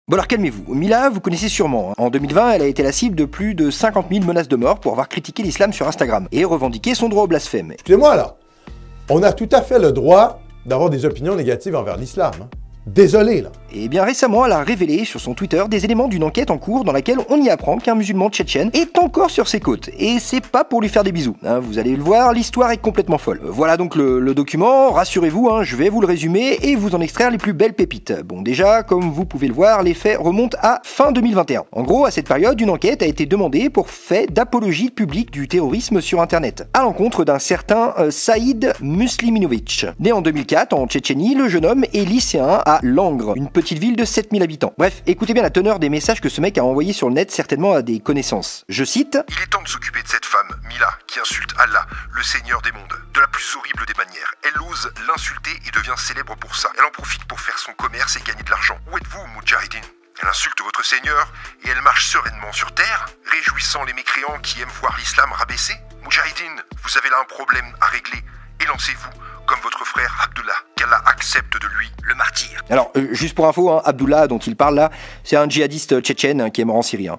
Bon alors calmez-vous, Mila, vous connaissez sûrement. En 2020, elle a été la cible de plus de 50 000 menaces de mort pour avoir critiqué l'islam sur Instagram et revendiqué son droit au blasphème. Excusez-moi là, on a tout à fait le droit d'avoir des opinions négatives envers l'islam. Désolé là. Et bien récemment, elle a révélé sur son Twitter des éléments d'une enquête en cours dans laquelle on y apprend qu'un musulman tchétchène est encore sur ses côtes. Et c'est pas pour lui faire des bisous, hein, vous allez le voir, l'histoire est complètement folle. Voilà donc le document, rassurez-vous, hein, je vais vous le résumer et vous en extraire les plus belles pépites. Bon déjà, comme vous pouvez le voir, les faits remontent à fin 2021. En gros, à cette période, une enquête a été demandée pour fait d'apologie publique du terrorisme sur internet, à l'encontre d'un certain Saïd Muslimovic. Né en 2004 en Tchétchénie, le jeune homme est lycéen à Langres, une petite ville de 7000 habitants. Bref, écoutez bien la teneur des messages que ce mec a envoyés sur le net, certainement à des connaissances. Je cite: Il est temps de s'occuper de cette femme, Mila, qui insulte Allah, le Seigneur des mondes, de la plus horrible des manières. Elle ose l'insulter et devient célèbre pour ça. Elle en profite pour faire son commerce et gagner de l'argent. Où êtes-vous, Moudjahidine? Elle insulte votre Seigneur et elle marche sereinement sur terre, réjouissant les mécréants qui aiment voir l'islam rabaissé. Moudjahidine, vous avez là un problème à régler. Élancez-vous, comme votre frère Abdullah, qu'Allah accepte de lui le martyr. Alors, juste pour info, hein, Abdullah dont il parle là, c'est un djihadiste tchétchène qui est mort en Syrie. Hein.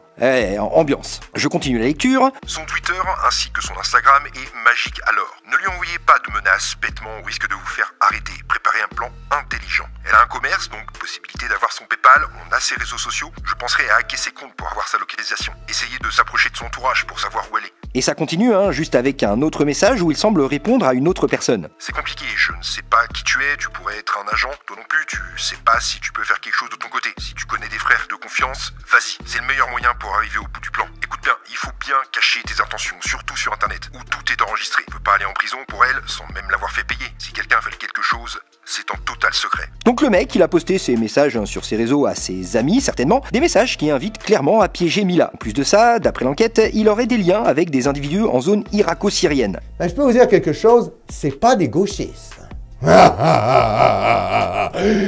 Ambiance. Je continue la lecture. Son Twitter ainsi que son Instagram est magique alors. Ne lui envoyez pas de menaces bêtement au risque de vous faire arrêter. Préparez un plan intelligent. Elle a un commerce, donc possibilité d'avoir son PayPal, on a ses réseaux sociaux. Je penserai à hacker ses comptes pour avoir sa localisation. Essayez de s'approcher de son entourage pour savoir où elle est. Et ça continue, hein, juste avec un autre message où il semble répondre à une autre personne. C'est compliqué, je ne sais pas qui tu es, tu pourrais être un agent, toi non plus, tu sais pas si tu peux faire quelque chose de ton côté. Si tu connais des frères de confiance, vas-y, c'est le meilleur moyen pour arriver au bout du plan. Écoute bien, il faut bien cacher tes intentions, surtout sur internet, où tout est enregistré. Tu peux pas aller en prison pour elle sans même l'avoir fait payer. Si quelqu'un fait quelque chose, c'est en total secret. Donc le mec, il a posté ses messages sur ses réseaux à ses amis, certainement, des messages qui invitent clairement à piéger Mila. En plus de ça, d'après l'enquête, il aurait des liens avec des individus en zone irako-syrienne. Ben, je peux vous dire quelque chose, c'est pas des gauchistes.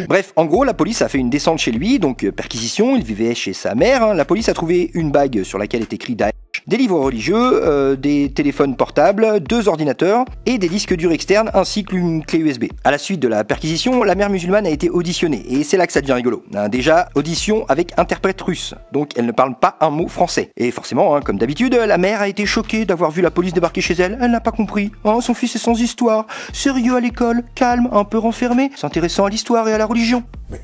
Bref, en gros, la police a fait une descente chez lui, donc perquisition, il vivait chez sa mère. Hein. La police a trouvé une bague sur laquelle est écrit Daesh, des livres religieux, des téléphones portables, 2 ordinateurs et des disques durs externes ainsi qu'une clé USB. À la suite de la perquisition, la mère musulmane a été auditionnée et c'est là que ça devient rigolo. Hein, déjà, audition avec interprète russe, donc elle ne parle pas un mot français. Et forcément, hein, comme d'habitude, la mère a été choquée d'avoir vu la police débarquer chez elle. Elle n'a pas compris. Hein, son fils est sans histoire, sérieux à l'école, calme, un peu renfermé, s'intéressant à l'histoire et à la religion. Mais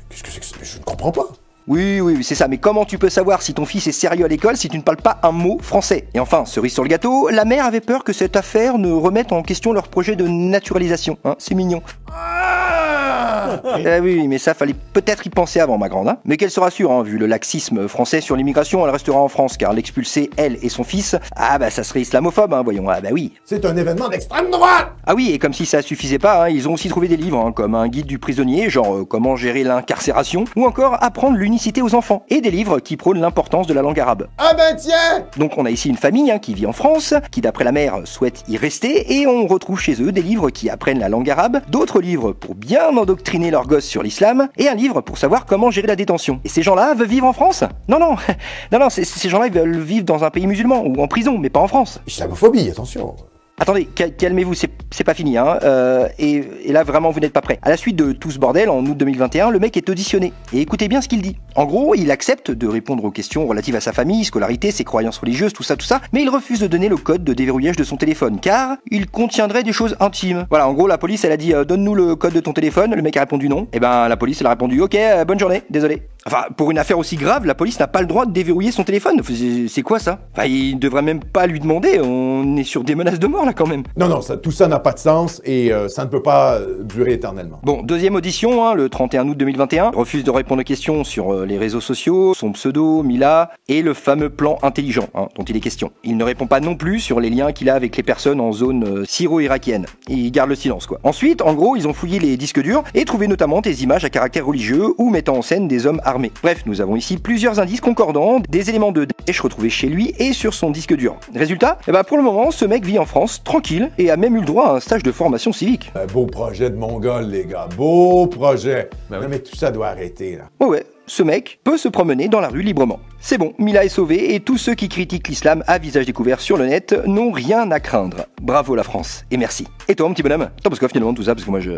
qu'est-ce que c'est que ça? Je ne comprends pas. Oui, c'est ça, mais comment tu peux savoir si ton fils est sérieux à l'école si tu ne parles pas un mot français? Et enfin, cerise sur le gâteau, la mère avait peur que cette affaire ne remette en question leur projet de naturalisation. Hein, c'est mignon. Oui, mais ça fallait peut-être y penser avant, ma grande. Hein. Mais qu'elle se rassure, hein, vu le laxisme français sur l'immigration, elle restera en France, car l'expulser, elle et son fils, ah bah ça serait islamophobe, hein, voyons, ah bah oui. C'est un événement d'extrême droite. Ah oui, et comme si ça suffisait pas, hein, ils ont aussi trouvé des livres, hein, comme un guide du prisonnier, genre comment gérer l'incarcération, ou encore apprendre l'unicité aux enfants, et des livres qui prônent l'importance de la langue arabe. Ah ben tiens. Donc on a ici une famille hein, qui vit en France, qui d'après la mère souhaite y rester, et on retrouve chez eux des livres qui apprennent la langue arabe, d'autres livres pour bien endoctriner leurs gosses sur l'islam, et un livre pour savoir comment gérer la détention. Et ces gens-là veulent vivre en France? Non, ces gens-là veulent vivre dans un pays musulman, ou en prison, mais pas en France. Islamophobie, attention. Attendez, calmez-vous, c'est pas fini, hein. Et là, vraiment, vous n'êtes pas prêts. À la suite de tout ce bordel, en août 2021, le mec est auditionné. Et écoutez bien ce qu'il dit. En gros, il accepte de répondre aux questions relatives à sa famille, scolarité, ses croyances religieuses, tout ça, mais il refuse de donner le code de déverrouillage de son téléphone, car il contiendrait des choses intimes. Voilà, en gros, la police, elle a dit donne-nous le code de ton téléphone. Le mec a répondu non. Et ben, la police, elle a répondu ok, bonne journée, désolé. Enfin, pour une affaire aussi grave, la police n'a pas le droit de déverrouiller son téléphone. C'est quoi ça? Enfin, il devrait même pas lui demander. On est sur des menaces de mort là quand même. Non, tout ça n'a pas de sens et ça ne peut pas durer éternellement. Bon, deuxième audition, hein, le 31 août 2021. Il refuse de répondre aux questions sur les réseaux sociaux, son pseudo, Mila, et le fameux plan intelligent hein, dont il est question. Il ne répond pas non plus sur les liens qu'il a avec les personnes en zone syro-irakienne. Il garde le silence, quoi. Ensuite, en gros, ils ont fouillé les disques durs et trouvé notamment des images à caractère religieux ou mettant en scène des hommes armés. Bref, nous avons ici plusieurs indices concordants, des éléments de Daesh retrouvés chez lui et sur son disque dur. Résultat, pour le moment, ce mec vit en France, tranquille, et a même eu le droit à un stage de formation civique. Un beau projet de Mongol, les gars, beau projet. Non mais tout ça doit arrêter, là. Ouais, ce mec peut se promener dans la rue librement. C'est bon, Mila est sauvée et tous ceux qui critiquent l'islam à visage découvert sur le net n'ont rien à craindre. Bravo la France, et merci. Et toi, mon petit bonhomme, t'en penses quoi finalement de tout ça? Parce que moi je...